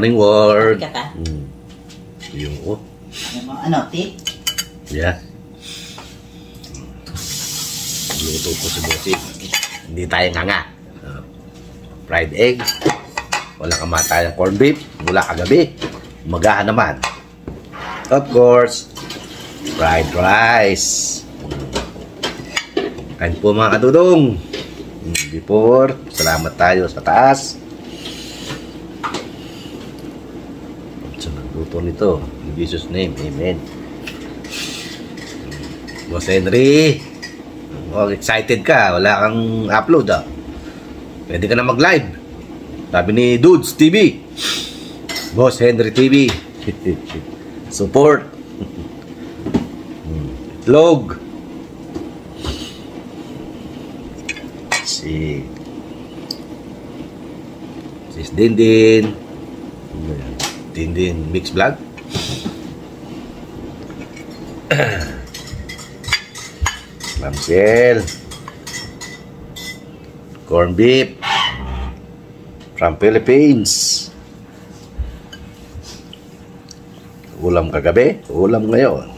Morning world. Kata. Yung oh. Ano, tea? Yeah. Luto ko si Bossy. Hindi tayo nga. Fried egg. Wala kamatayang corned beef. Mula kagabi. Umagahan naman. Of course, fried rice. Kain po mga kadudong. Before, salamat tayo sa taas. Sa nagluto nito. In Jesus' name, amen. Boss Henry, oh, excited ka. Wala kang upload ah. Pwede ka na mag-live. Sabi ni Dudes TV. Boss Henry TV. Support. Log. Si Dindin. Dindin Mix Vlog. Ramsel. Corn beef from Philippines. Ulam kagabi, ulam ngayon.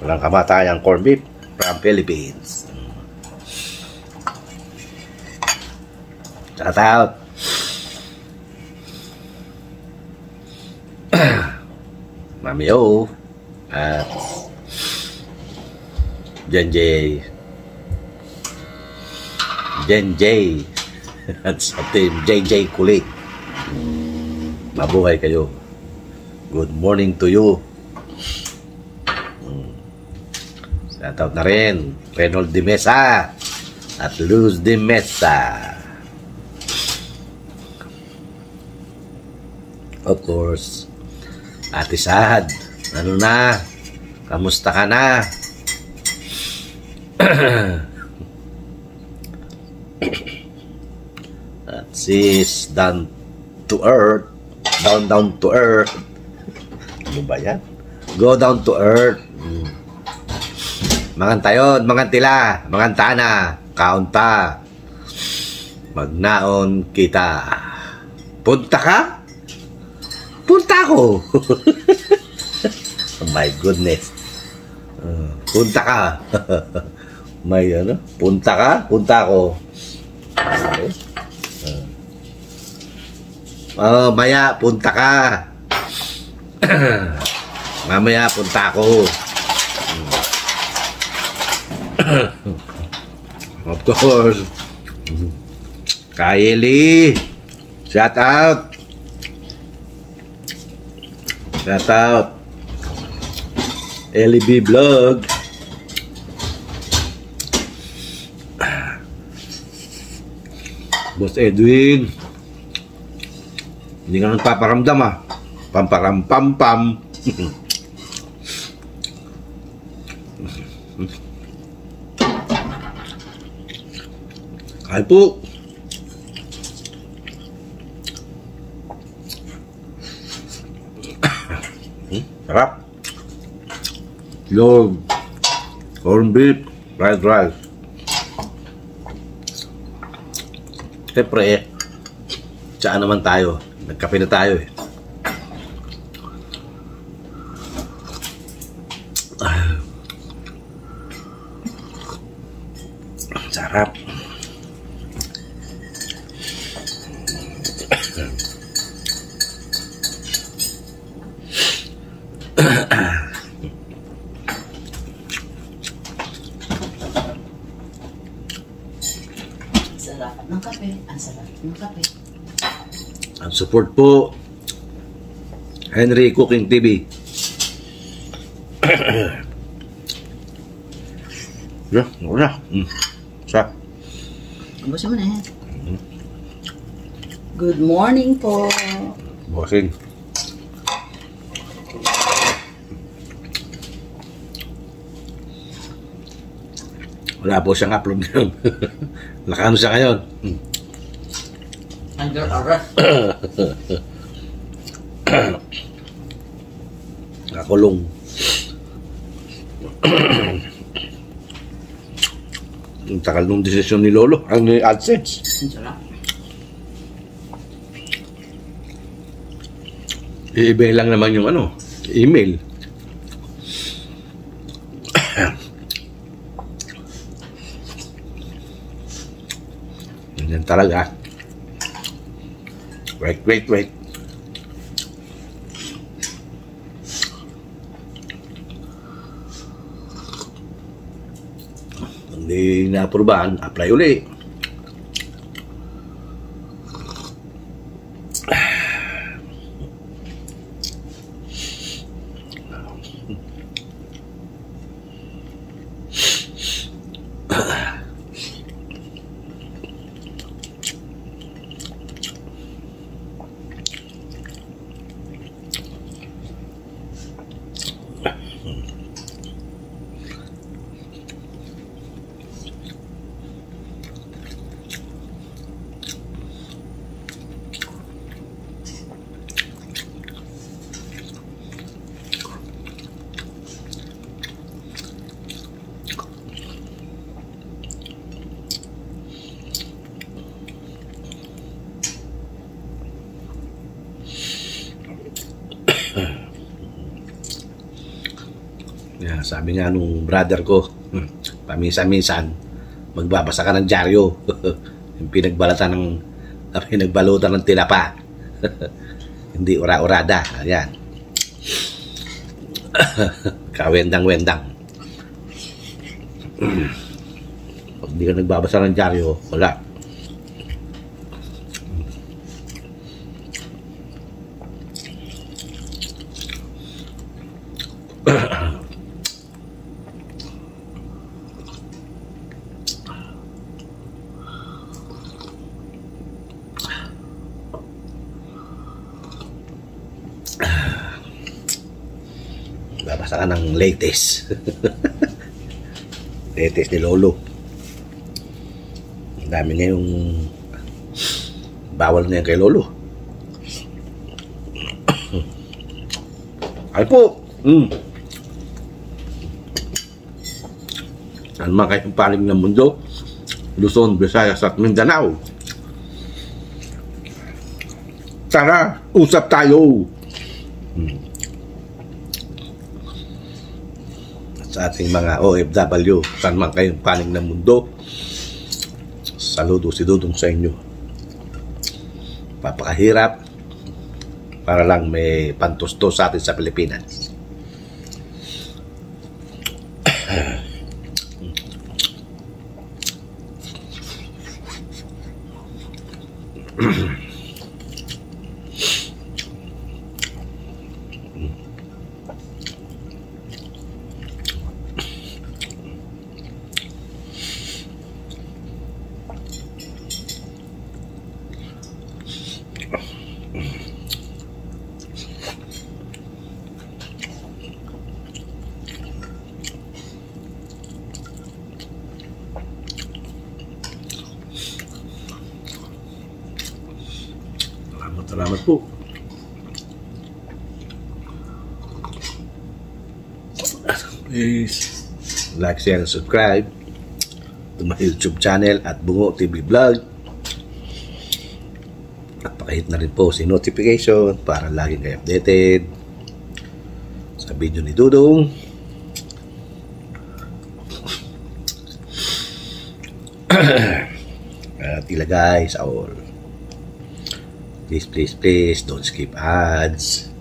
Walang kamatayang corn beef from Philippines. Shout out. Mami O at Jen J at sa team JJ Kulit. Mabuhay kayo. Good morning to you. Shout out na rin Reynold de Mesa at Luz de Mesa. Of course, Ate Sad, ano na? Kamusta ka na? At sis down to earth. Down to earth. Ano ba yan? Go down to earth. Mangantayon, mangantila, mangantana, kaunta. Magnaon kita. Punta ka? Punta ako. Oh my goodness. Punta ka. May ano? Punta ka? Punta ako. Maya, punta ka. Mamaya, punta ako. Of course. Kylie. Shout out. Shout out. LB Vlog. Boss Edwin. Hindi ka nagpaparamdam ah. Pamparampampam. Kain po. Sarap. Log. Corn beef. Fried rice. Siyempre eh. Tsaka naman tayo. Nagkape na tayo eh. Sarap. Sarap ng kape. Ang sarap ng kape. Ang support po Henry Cooking TV. Ya, udah. Sa. Gusto mo na yan. Good morning po. Bossing. Wala po siyang upload ngayon. Nakano siya ngayon? Under arrest. Nakulong. Ang takal nung desisyon ni Lolo. Ang AdSense. Ang sarap. Iiba lang naman yung ano, email. Ganyan talaga. Wait. Hindi na-aprobahan, apply uli. Yeah, sabi nga nung brother ko, paminsan-minsan, magbabasa ka ng dyaryo. Yung pinagbalutan ng tinapa. Hindi ura-urada. Ayan. Kawendang-wendang. Pag di ka nagbabasa ng dyaryo, wala. Babasa ka ng latest. Latest ni Lolo. Ang dami ngayong bawal na yan kay Lolo. Ay po. Saan man kayong paling ng mundo, Luzon, Visayas at Mindanao, tara, usap tayo. Sa ating mga OFW, saan man kayong paling ng mundo, saludo si Dudong sa inyo. Papakahirap para lang may pantustos sa atin sa Pilipinas. Salamat po. Please like, share, and subscribe to my YouTube channel at Bungo TV Vlog. At pakihit na rin po si notification para laging kayo updated sa video ni Dudong. At ilagay sa all. Please, don't skip ads.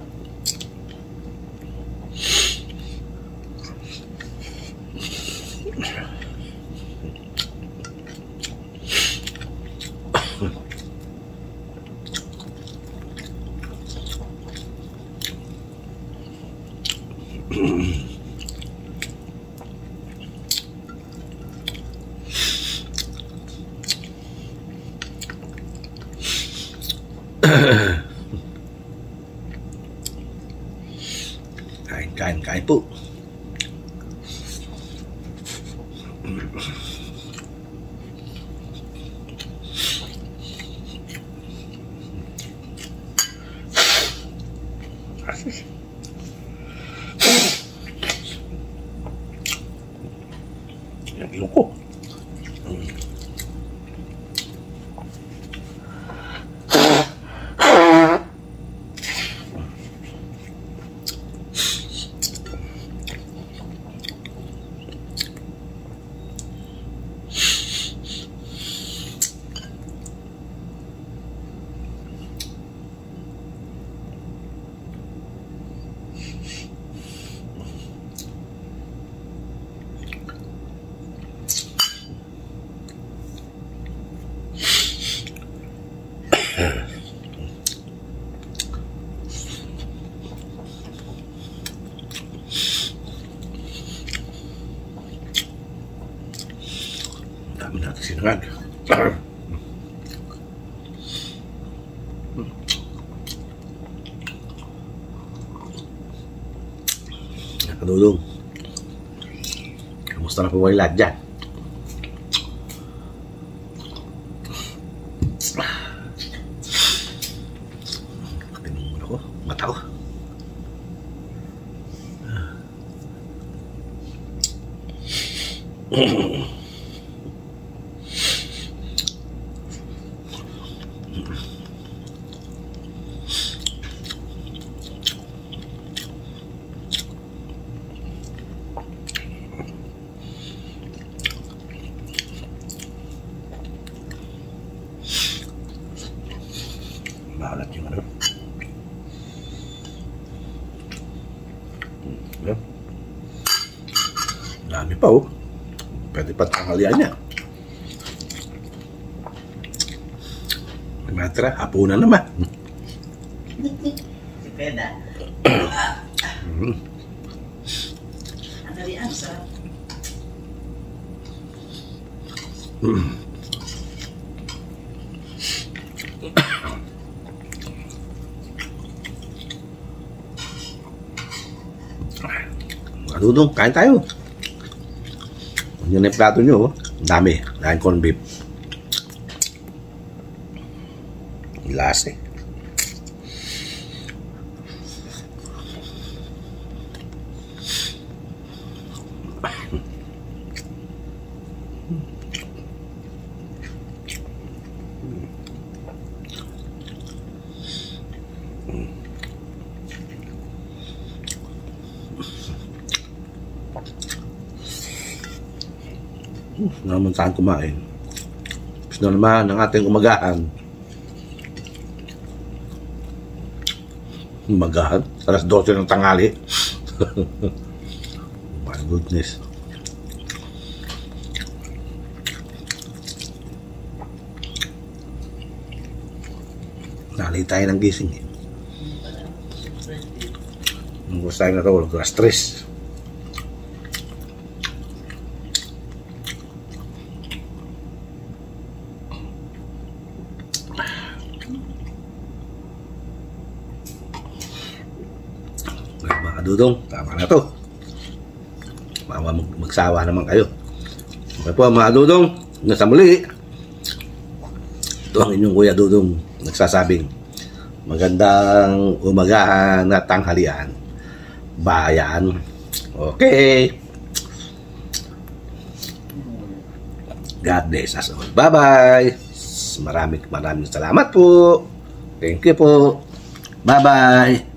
Kain po. Yang ilong ko. Dami natin sinangag. Kadudong. Kamusta na po kayo lahat dyan? Katinong muna ko. Mata ko. Mahalat yung ano. Dami pa oh. Pwede pa tanghalian niya. Matra, hapunan naman. Si Peda. Ang dalian, sarap. Dudong, kain tayo. Yun yung plato nyo, oh. Dami. Dahil corn beef. Lasa eh. Naman saan kumain. Gusto naman ng ating umagahan. Umagahan? Alas 12 ng tanghali. My goodness. Nali tayo ng gising eh. Nung gusto tayo natulog, alas 3. Mga dudong, tama na to. Magsawa naman kayo. Okay po mga dudong, nasa muli. Ito ang inyong Kuya Dudong nagsasabing magandang umagahan at tanghalian bayan. Okay. God bless us all. Bye-bye. Maraming salamat po. Thank you po. Bye-bye.